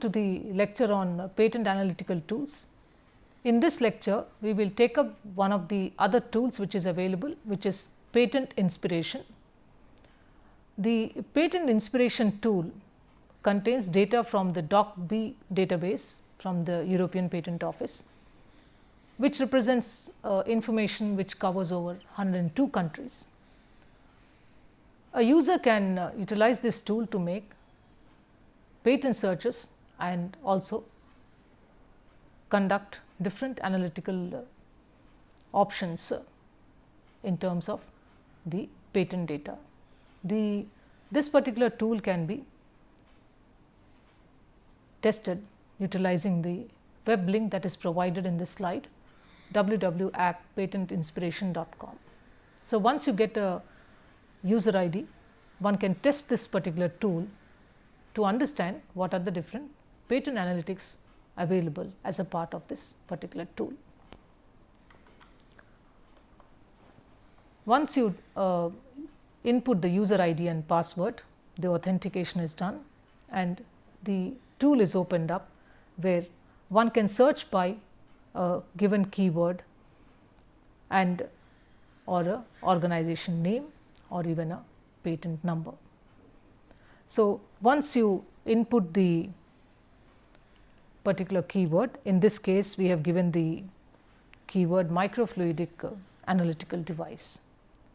to the lecture on patent analytical tools. In this lecture, we will take up one of the other tools which is available, which is patent inspiration. The patent inspiration tool contains data from the DocB database from the European Patent Office, which represents information which covers over 102 countries. A user can utilize this tool to make patent searches and also conduct different analytical options in terms of the patent data. This particular tool can be tested utilizing the web link that is provided in this slide, www.appatentinspiration.com. So, once you get a user ID, one can test this particular tool to understand what are the different patent analytics available as a part of this particular tool. Once you input the user ID and password, the authentication is done and the tool is opened up, where one can search by a given keyword and or a organization name or even a patent number. So, once you input the particular keyword, in this case we have given the keyword microfluidic analytical device,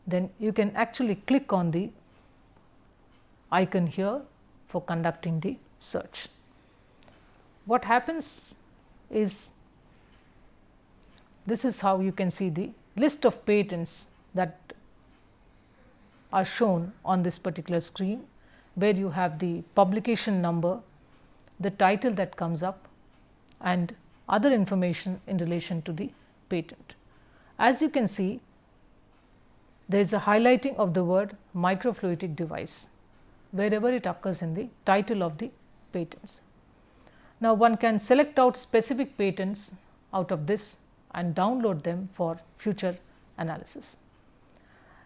then you can actually click on the icon here for conducting the search. What happens is, this is how you can see the list of patents that are shown on this particular screen, where you have the publication number, the title that comes up and other information in relation to the patent. As you can see, there is a highlighting of the word microfluidic device wherever it occurs in the title of the patents. Now, one can select out specific patents out of this and download them for future analysis.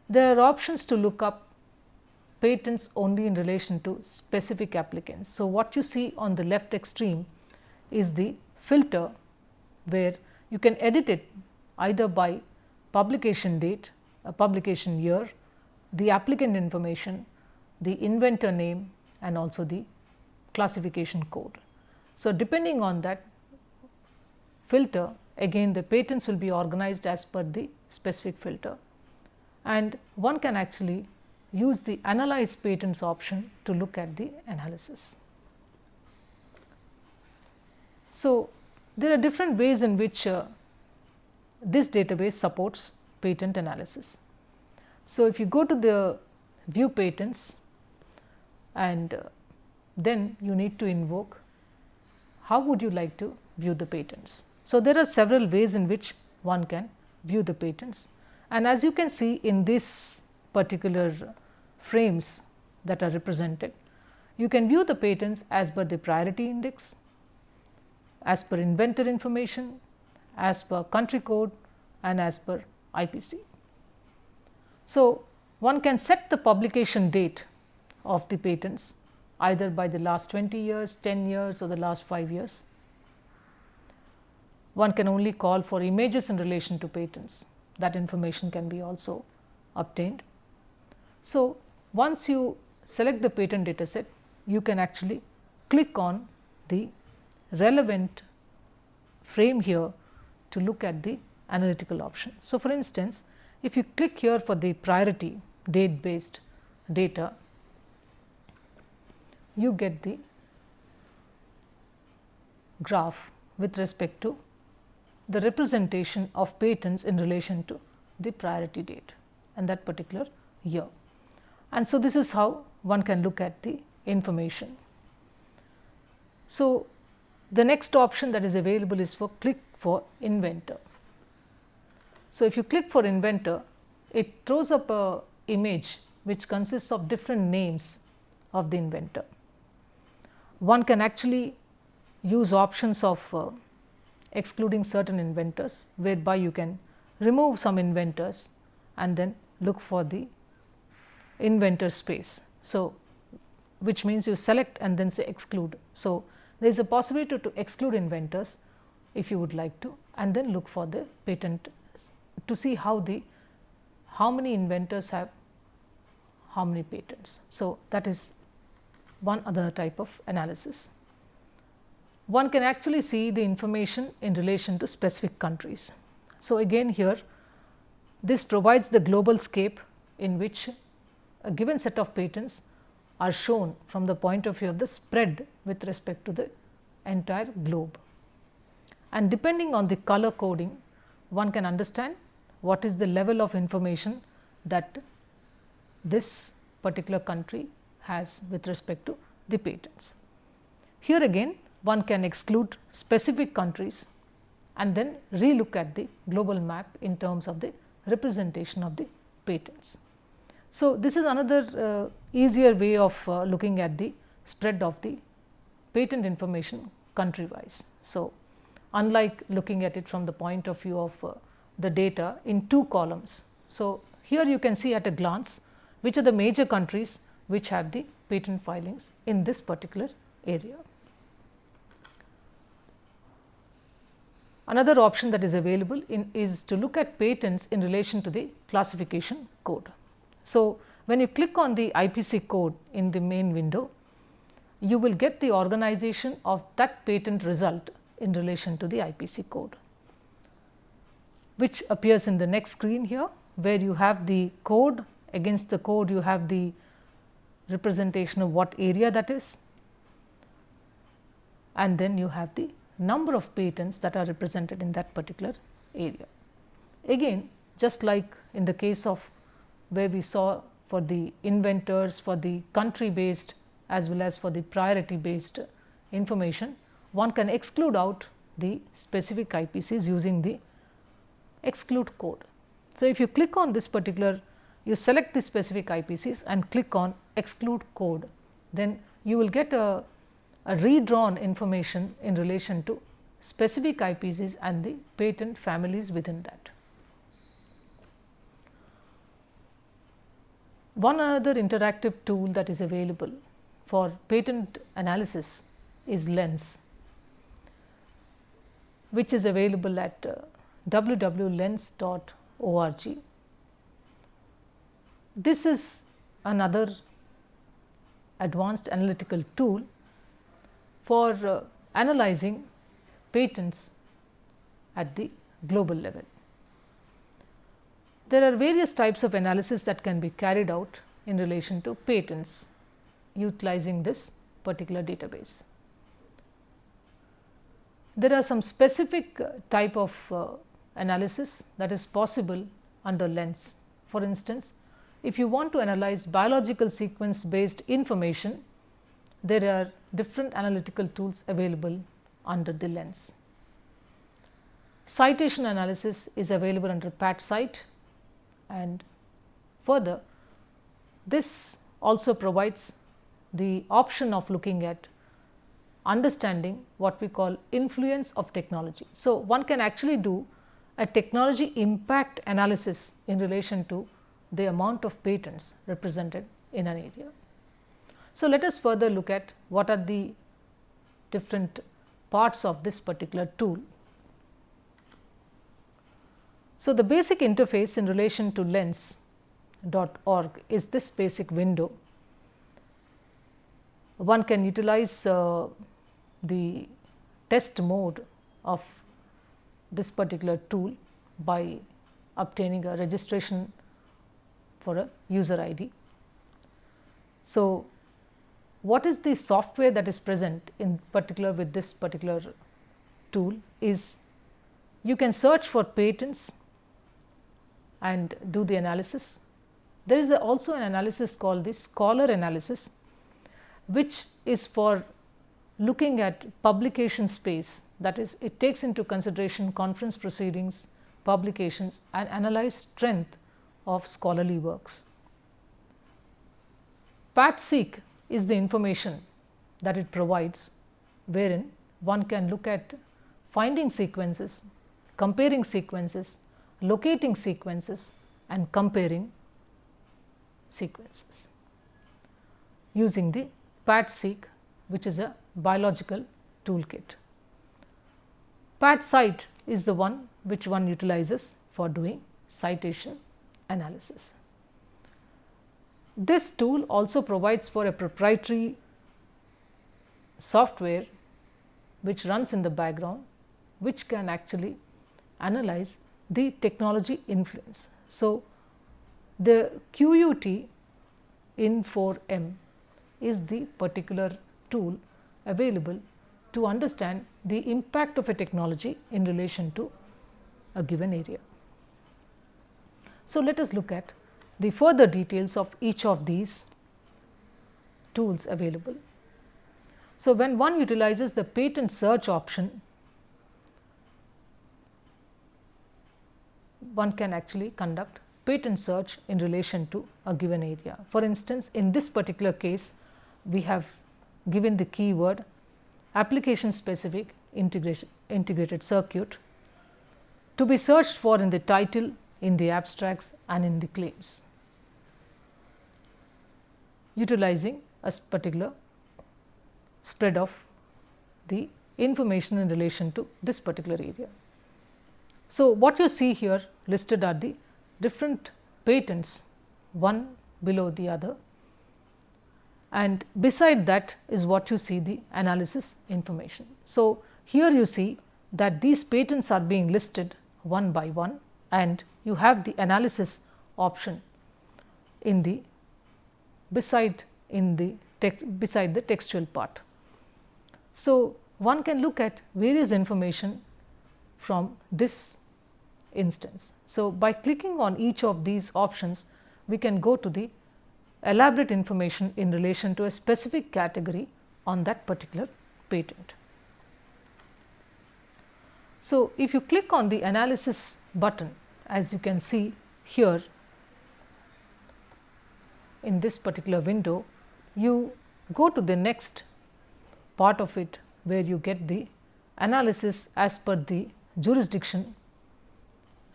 There are options to look up patents only in relation to specific applicants. So, what you see on the left extreme is the filter, where you can edit it either by publication date, publication year, the applicant information, the inventor name and also the classification code. So, depending on that filter, again the patents will be organized as per the specific filter, and one can actually use the analyze patents option to look at the analysis. So, there are different ways in which this database supports patent analysis. So, if you go to the view patents and then you need to invoke how would you like to view the patents. So, there are several ways in which one can view the patents, and as you can see in this particular frames that are represented, you can view the patents as per the priority index, as per inventor information, as per country code and as per IPC. So, one can set the publication date of the patents either by the last 20 years, 10 years or the last 5 years. One can only call for images in relation to patents, that information can be also obtained. So, once you select the patent data set, you can actually click on the relevant frame here to look at the analytical option. So, for instance, if you click here for the priority date based data, you get the graph with respect to the representation of patents in relation to the priority date and that particular year. And so, this is how one can look at the information. So, the next option that is available is for click for inventor. So, if you click for inventor, it throws up a image which consists of different names of the inventor. One can actually use options of excluding certain inventors, whereby you can remove some inventors and then look for the inventor space. So, which means you select and then say exclude. So, there is a possibility to exclude inventors if you would like to, and then look for the patent to see how many inventors have how many patents. So, that is one other type of analysis. One can actually see the information in relation to specific countries. So, again here this provides the global scape in which a given set of patents are shown from the point of view of the spread with respect to the entire globe. And depending on the color coding, one can understand what is the level of information that this particular country has with respect to the patents. Here again one can exclude specific countries and then relook at the global map in terms of the representation of the patents. So, this is another easier way of looking at the spread of the patent information country wise. So, unlike looking at it from the point of view of the data in two columns. So, here you can see at a glance which are the major countries which have the patent filings in this particular area. Another option that is available is to look at patents in relation to the classification code. So, when you click on the IPC code in the main window, you will get the organization of that patent result in relation to the IPC code, which appears in the next screen here, where you have the code. Against the code you have the representation of what area that is, and then you have the number of patents that are represented in that particular area. Again, just like in the case of where we saw for the inventors, for the country based as well as for the priority based information, one can exclude out the specific IPCs using the exclude code. So, if you click on this particular, you select the specific IPCs and click on exclude code, then you will get a redrawn information in relation to specific IPCs and the patent families within that. One other interactive tool that is available for patent analysis is Lens, which is available at www.lens.org. This is another advanced analytical tool for analyzing patents at the global level. There are various types of analysis that can be carried out in relation to patents utilizing this particular database. There are some specific type of analysis that is possible under Lens. For instance, if you want to analyze biological sequence based information, there are different analytical tools available under the Lens. Citation analysis is available under PatCite, and further this also provides the option of looking at understanding what we call influence of technology. So, one can actually do a technology impact analysis in relation to the amount of patents represented in an area. So, let us further look at what are the different parts of this particular tool. So, the basic interface in relation to lens.org is this basic window. One can utilize the test mode of this particular tool by obtaining a registration for a user ID. So, what is the software that is present in particular with this particular tool is you can search for patents and do the analysis. There is also an analysis called the Scholar analysis, which is for looking at publication space, that is, it takes into consideration conference proceedings, publications, and analyze strength of scholarly works. PatSeek is the information that it provides, wherein one can look at finding sequences, comparing sequences, locating sequences, and comparing sequences using the PatSeek, which is a biological toolkit. PAT-Cite is the one which one utilizes for doing citation analysis. This tool also provides for a proprietary software which runs in the background, which can actually analyze the technology influence. So, the QUT in4M is the particular tool available to understand the impact of a technology in relation to a given area. So, let us look at the further details of each of these tools available. So, when one utilizes the patent search option, one can actually conduct patent search in relation to a given area. For instance, in this particular case, we have given the keyword application specific integrated circuit to be searched for in the title, in the abstracts and in the claims, utilizing a particular spread of the information in relation to this particular area. So, what you see here listed are the different patents, one below the other, and beside that is what you see the analysis information. So, here you see that these patents are being listed one by one, and you have the analysis option in the beside the textual part. So, one can look at various information from this instance. So, by clicking on each of these options, we can go to the elaborate information in relation to a specific category on that particular patent. So, if you click on the analysis button, as you can see here in this particular window, you go to the next part of it where you get the analysis as per the jurisdiction,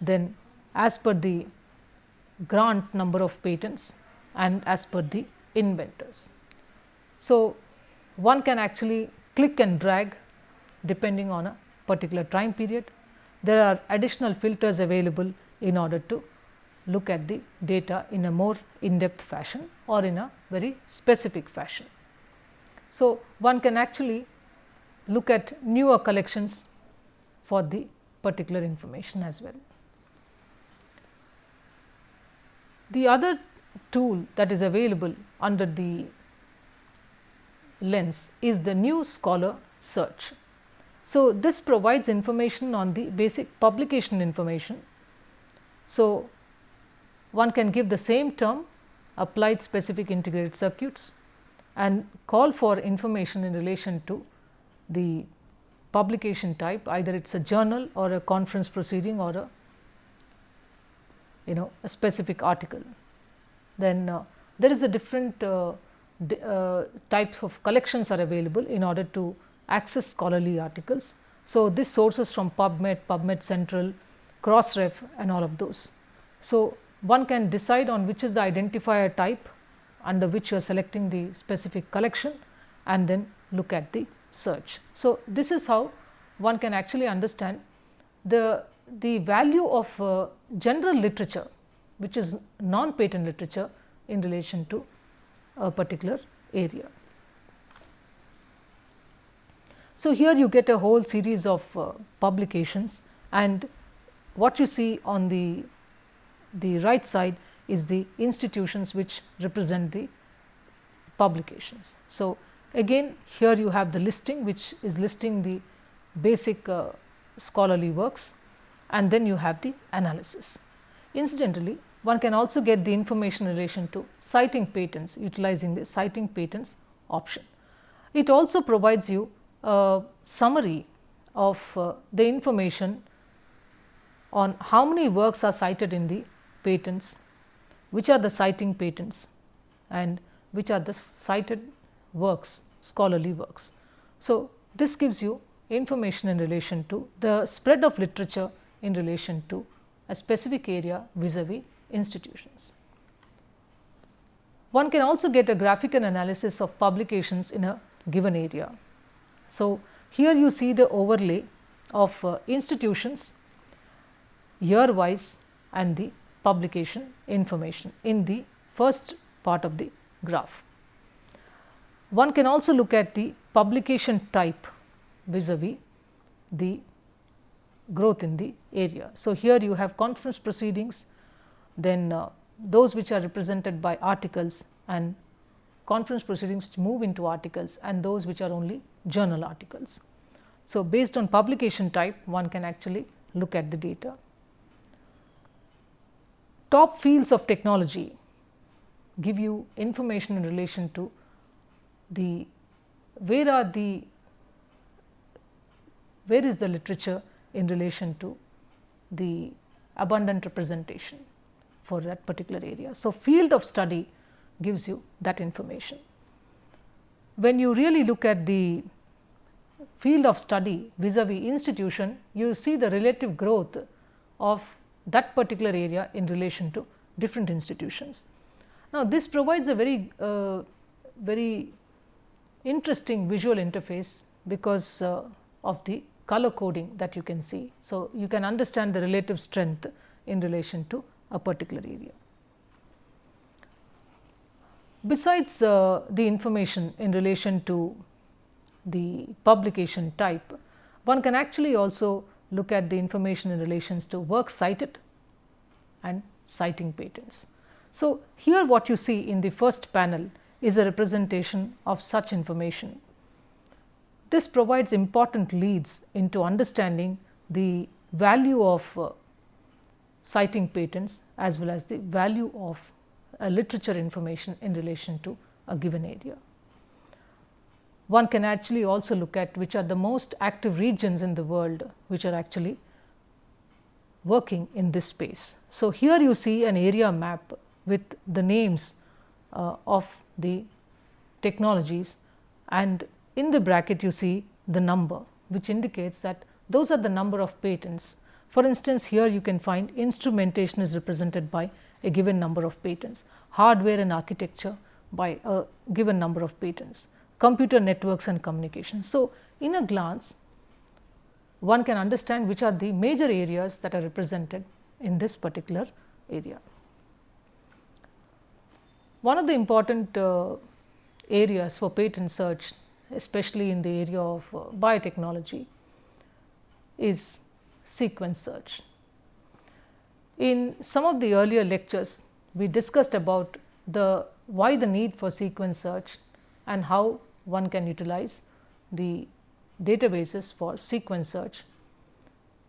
then as per the grant number of patents and as per the inventors. So, one can actually click and drag depending on a particular time period. There are additional filters available in order to look at the data in a more in-depth fashion or in a very specific fashion. So, one can actually look at newer collections for the particular information as well. The other tool that is available under the lens is the new scholar search. So, this provides information on the basic publication information. So, one can give the same term applied specific integrated circuits and call for information in relation to the publication type, either it is a journal or a conference proceeding or a specific article. Then there is a different types of collections are available in order to access scholarly articles. So, this sources from PubMed, PubMed Central, Crossref and all of those. So, one can decide on which is the identifier type under which you are selecting the specific collection and then look at the search. So, this is how one can actually understand the value of general literature, which is non-patent literature in relation to a particular area. So, here you get a whole series of publications, and what you see on the right side is the institutions which represent the publications. So, again here you have the listing, which is listing the basic scholarly works, and then you have the analysis. Incidentally, one can also get the information in relation to citing patents utilizing the citing patents option. It also provides you a summary of the information on how many works are cited in the patents, which are the citing patents and which are the cited works, scholarly works. So, this gives you information in relation to the spread of literature in relation to a specific area vis-a-vis institutions. One can also get a graphical analysis of publications in a given area. So, Here you see the overlay of institutions year wise and the publication information in the first part of the graph. One can also look at the publication type vis-a-vis the growth in the area. So, here you have conference proceedings, then those which are represented by articles, and conference proceedings which move into articles, and those which are only journal articles. So, based on publication type, one can actually look at the data. Top fields of technology give you information in relation to the where is the literature in relation to the abundant representation for that particular area. So, field of study gives you that information. When you really look at the field of study vis-a-vis institution, you see the relative growth of that particular area in relation to different institutions. Now, this provides a very interesting visual interface because of the color coding that you can see. So, you can understand the relative strength in relation to a particular area. Besides the information in relation to the publication type, one can actually also look at the information in relations to work cited and citing patents. So, here what you see in the first panel is a representation of such information. This provides important leads into understanding the value of citing patents as well as the value of literature information in relation to a given area. One can actually also look at which are the most active regions in the world which are actually working in this space. So, here you see an area map with the names of the technologies, and in the bracket you see the number, which indicates that those are the number of patents. For instance, here you can find instrumentation is represented by a given number of patents, hardware and architecture by a given number of patents, computer networks and communications. So, in a glance one can understand which are the major areas that are represented in this particular area. One of the important areas for patent search, especially in the area of biotechnology, is sequence search. In some of the earlier lectures, we discussed about why the need for sequence search and how one can utilize the databases for sequence search,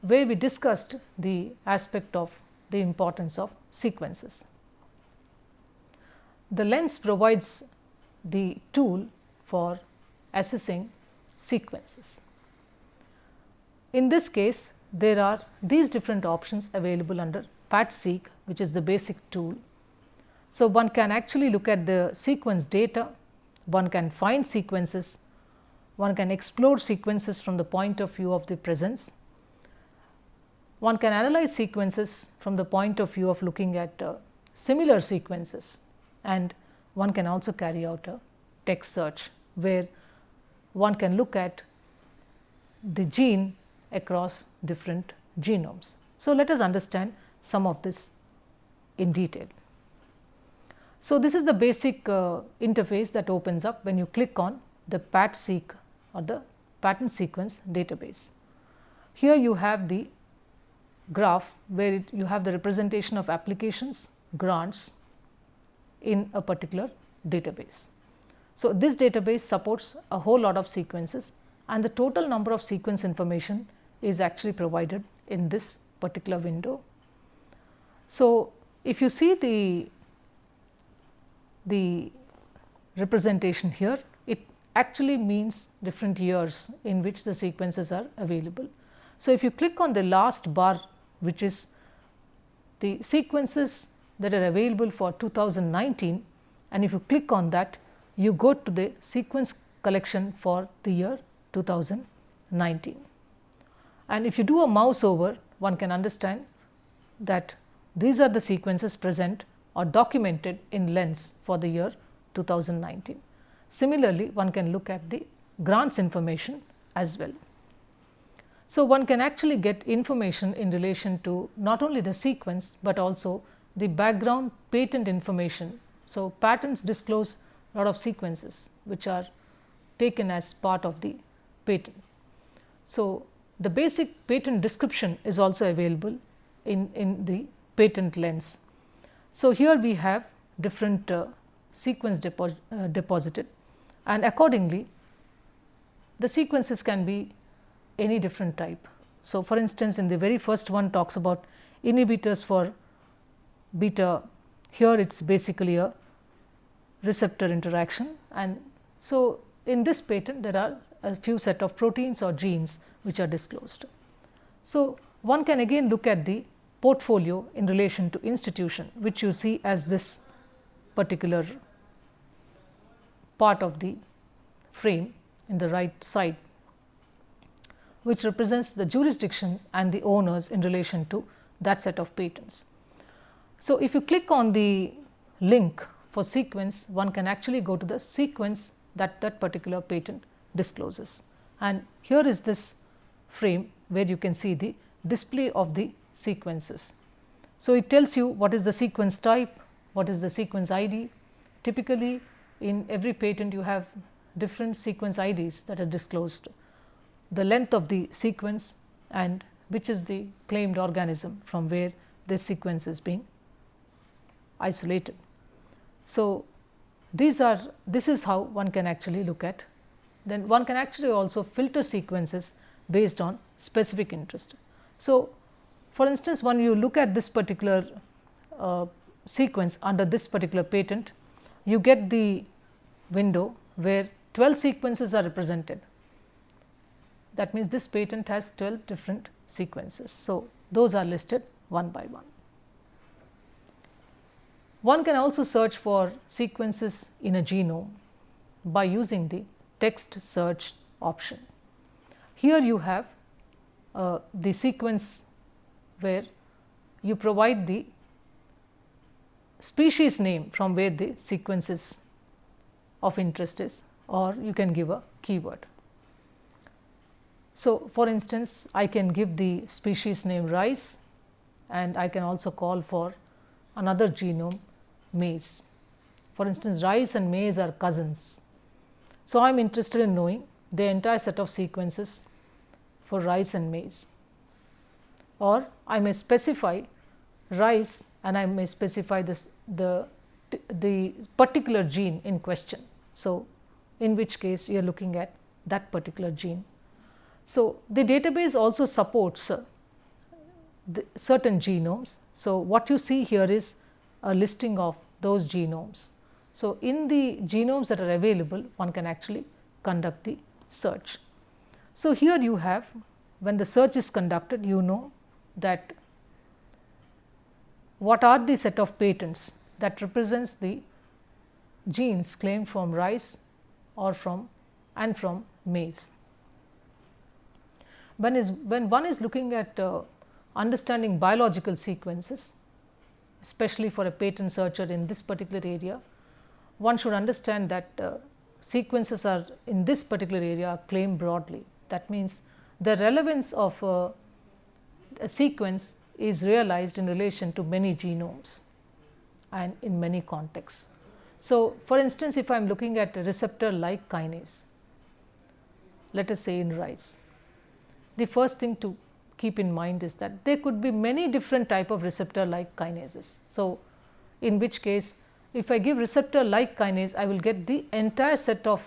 where we discussed the aspect of the importance of sequences. The lens provides the tool for assessing sequences. In this case, there are these different options available under PatSeq, which is the basic tool. So, one can actually look at the sequence data, one can find sequences, one can explore sequences from the point of view of the presence, one can analyze sequences from the point of view of looking at similar sequences, and one can also carry out a text search where one can look at the gene across different genomes. So, let us understand some of this in detail. So, this is the basic interface that opens up when you click on the PatSeq or the patent sequence database. Here you have the graph where you have the representation of applications, grants in a particular database. So, this database supports a whole lot of sequences, and the total number of sequence information is actually provided in this particular window. So, if you see the representation here, it actually means different years in which the sequences are available. So, if you click on the last bar, which is the sequences that are available for 2019, and if you click on that, you go to the sequence collection for the year 2019. And if you do a mouse over, one can understand that these are the sequences present or documented in lens for the year 2019. Similarly, one can look at the grants information as well. So, one can actually get information in relation to not only the sequence, but also the background patent information. So, patents disclose a lot of sequences which are taken as part of the patent. So, the basic patent description is also available in the patent lens. So, here we have different sequence deposited, and accordingly the sequences can be any different type. So, for instance, in the very first one talks about inhibitors for beta. Here it is basically a receptor interaction, and so in this patent there are a few set of proteins or genes which are disclosed. So, one can again look at the portfolio in relation to institution, which you see as this particular part of the frame in the right side, which represents the jurisdictions and the owners in relation to that set of patents. So, if you click on the link for sequence, one can actually go to the sequence that that particular patent discloses, and here is this frame where you can see the display of the sequences. So, it tells you what is the sequence type, what is the sequence ID. Typically in every patent you have different sequence IDs that are disclosed, the length of the sequence and which is the claimed organism from where this sequence is being isolated. So, this is how one can actually look at. Then one can actually also filter sequences based on specific interest. So, for instance, when you look at this particular sequence under this particular patent, you get the window where 12 sequences are represented. That means this patent has 12 different sequences. So, those are listed one by one. One can also search for sequences in a genome by using the text search option. Here you have the sequence where you provide the species name from where the sequence is of interest is, or you can give a keyword. So, for instance, I can give the species name rice, and I can also call for another genome maize. For instance, rice and maize are cousins. So, I am interested in knowing the entire set of sequences for rice and maize, or I may specify rice and I may specify the particular gene in question. So, in which case you are looking at that particular gene. So, the database also supports certain genomes. So, what you see here is a listing of those genomes. So, in the genomes that are available, one can actually conduct the search. So, here you have, when the search is conducted, you know that what are the set of patents that represents the genes claimed from rice or from maize. When one is looking at understanding biological sequences, especially for a patent searcher in this particular area, one should understand that sequences are in this particular area are claimed broadly. That means the relevance of a sequence is realized in relation to many genomes and in many contexts. So, for instance, if I am looking at a receptor like kinase, let us say in rice, the first thing to keep in mind is that there could be many different type of receptor like kinases. So, in which case if I give receptor like kinase, I will get the entire set of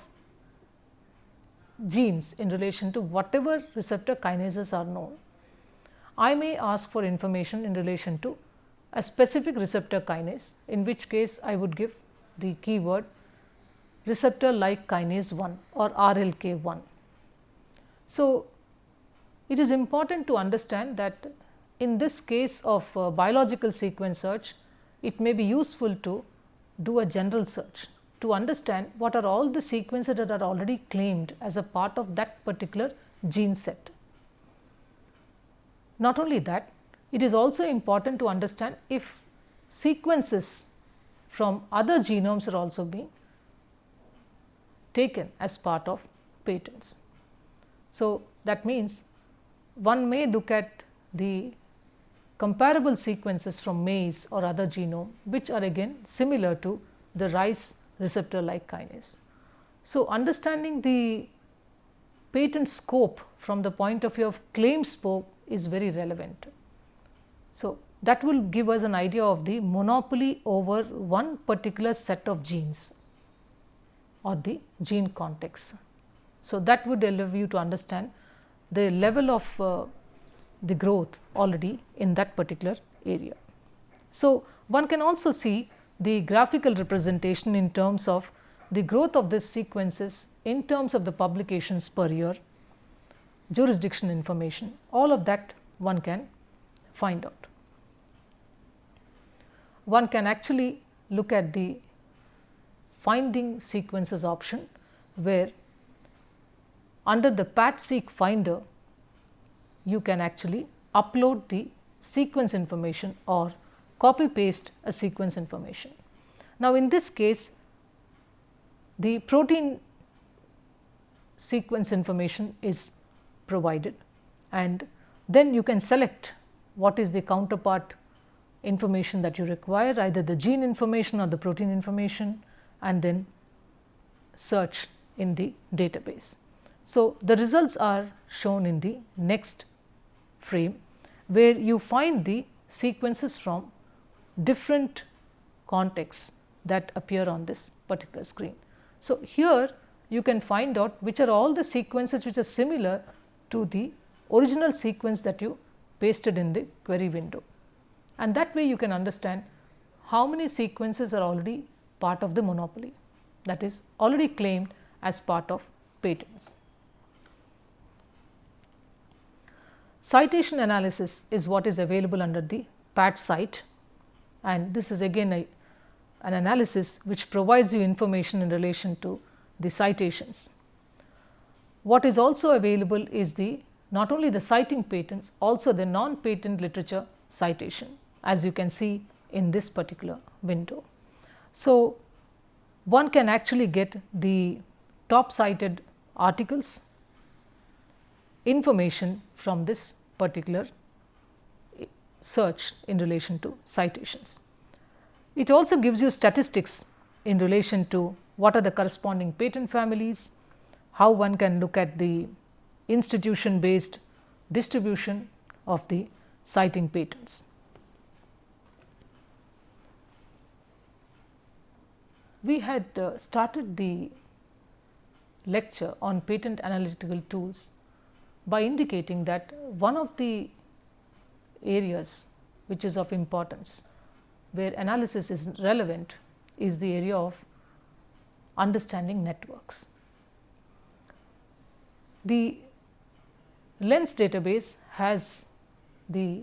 genes in relation to whatever receptor kinases are known. I may ask for information in relation to a specific receptor kinase, in which case I would give the keyword receptor like kinase 1 or RLK1. So, it is important to understand that in this case of biological sequence search, it may be useful to do a general search to understand what are all the sequences that are already claimed as a part of that particular gene set. Not only that, it is also important to understand if sequences from other genomes are also being taken as part of patents. So, that means one may look at the comparable sequences from maize or other genome, which are again similar to the rice receptor like kinase. So, understanding the patent scope from the point of view of claim scope is very relevant. So, that will give us an idea of the monopoly over one particular set of genes or the gene context. So, that would allow you to understand the level of the growth already in that particular area. So, one can also see the graphical representation in terms of the growth of these sequences in terms of the publications per year, jurisdiction information, all of that one can find out. One can actually look at the finding sequences option, where under the PatSeq finder you can actually upload the sequence information or copy paste a sequence information. Now, in this case the protein sequence information is provided, and then you can select what is the counterpart information that you require, either the gene information or the protein information, and then search in the database. So, the results are shown in the next frame, where you find the sequences from different contexts that appear on this particular screen. So, here you can find out which are all the sequences which are similar to the original sequence that you pasted in the query window, and that way you can understand how many sequences are already part of the monopoly, that is already claimed as part of patents. Citation analysis is what is available under the PatCite, and this is again an analysis which provides you information in relation to the citations. What is also available is not only the citing patents, also the non-patent literature citation, as you can see in this particular window. So, one can actually get the top cited articles information from this particular search in relation to citations. It also gives you statistics in relation to what are the corresponding patent families, how one can look at the institution based distribution of the citing patents. We had started the lecture on patent analytical tools by indicating that one of the areas which is of importance where analysis is relevant is the area of understanding networks. The Lens database has the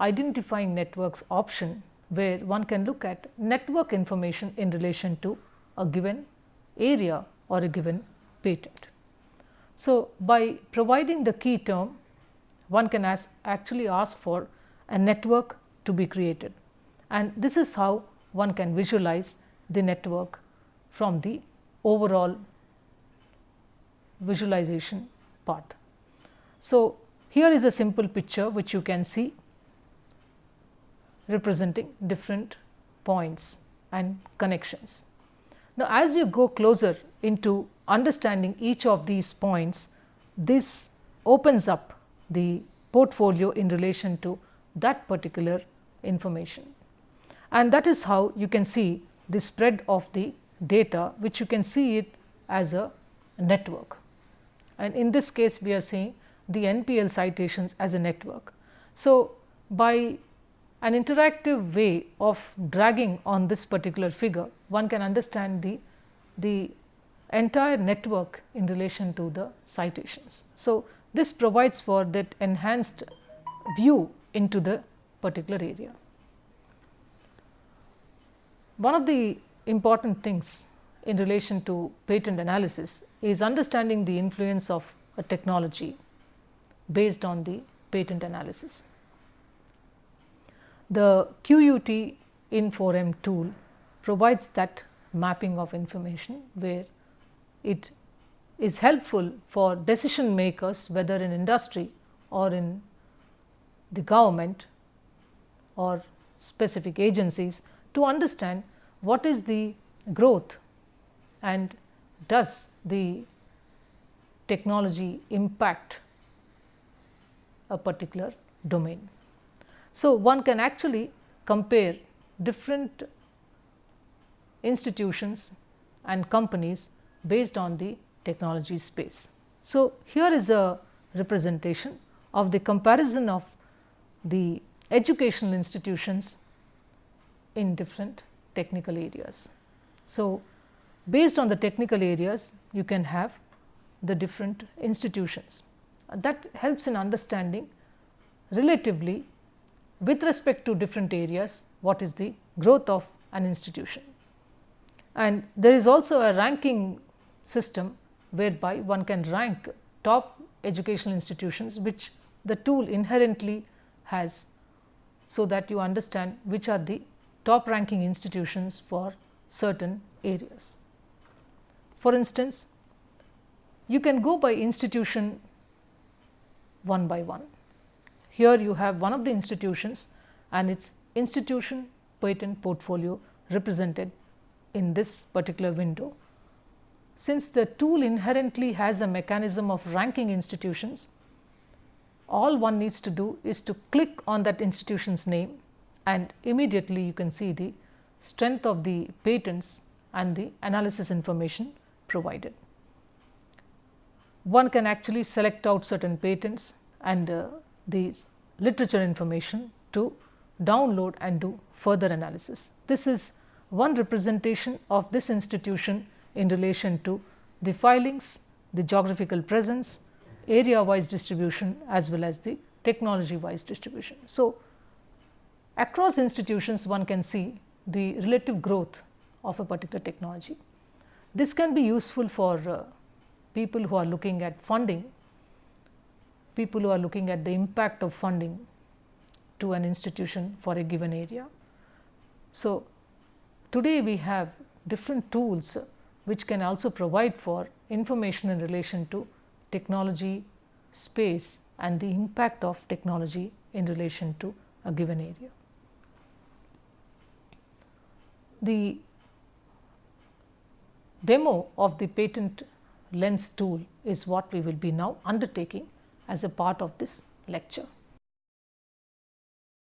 identifying networks option, where one can look at network information in relation to a given area or a given patent. So, by providing the key term, one can actually ask for a network to be created, and this is how one can visualize the network from the overall visualization part. So, here is a simple picture which you can see representing different points and connections. Now, as you go closer into understanding each of these points, this opens up the portfolio in relation to that particular information, and that is how you can see the spread of the data, which you can see it as a network, and in this case we are seeing the NPL citations as a network. So, by an interactive way of dragging on this particular figure, one can understand the entire network in relation to the citations. So, this provides for that enhanced view into the particular area. One of the important things in relation to patent analysis is understanding the influence of a technology based on the patent analysis. The QUT In4M tool provides that mapping of information, where it is helpful for decision makers, whether in industry or in the government or specific agencies, to understand what is the growth and does the technology impact a particular domain. So, one can actually compare different institutions and companies based on the technology space. So, here is a representation of the comparison of the educational institutions in different technical areas. So, based on the technical areas, you can have the different institutions. That helps in understanding relatively with respect to different areas what is the growth of an institution. And there is also a ranking system whereby one can rank top educational institutions, which the tool inherently has, so that you understand which are the top ranking institutions for certain areas. For instance, you can go by institution one by one. Here you have one of the institutions and its institution patent portfolio represented in this particular window. Since the tool inherently has a mechanism of ranking institutions, all one needs to do is to click on that institution's name, and immediately you can see the strength of the patents and the analysis information provided. One can actually select out certain patents and the literature information to download and do further analysis. This is one representation of this institution in relation to the filings, the geographical presence, area wise distribution, as well as the technology wise distribution. So, across institutions one can see the relative growth of a particular technology. This can be useful for people who are looking at funding, people who are looking at the impact of funding to an institution for a given area. So, today we have different tools which can also provide for information in relation to technology space and the impact of technology in relation to a given area. The demo of the patent lens tool is what we will be now undertaking as a part of this lecture.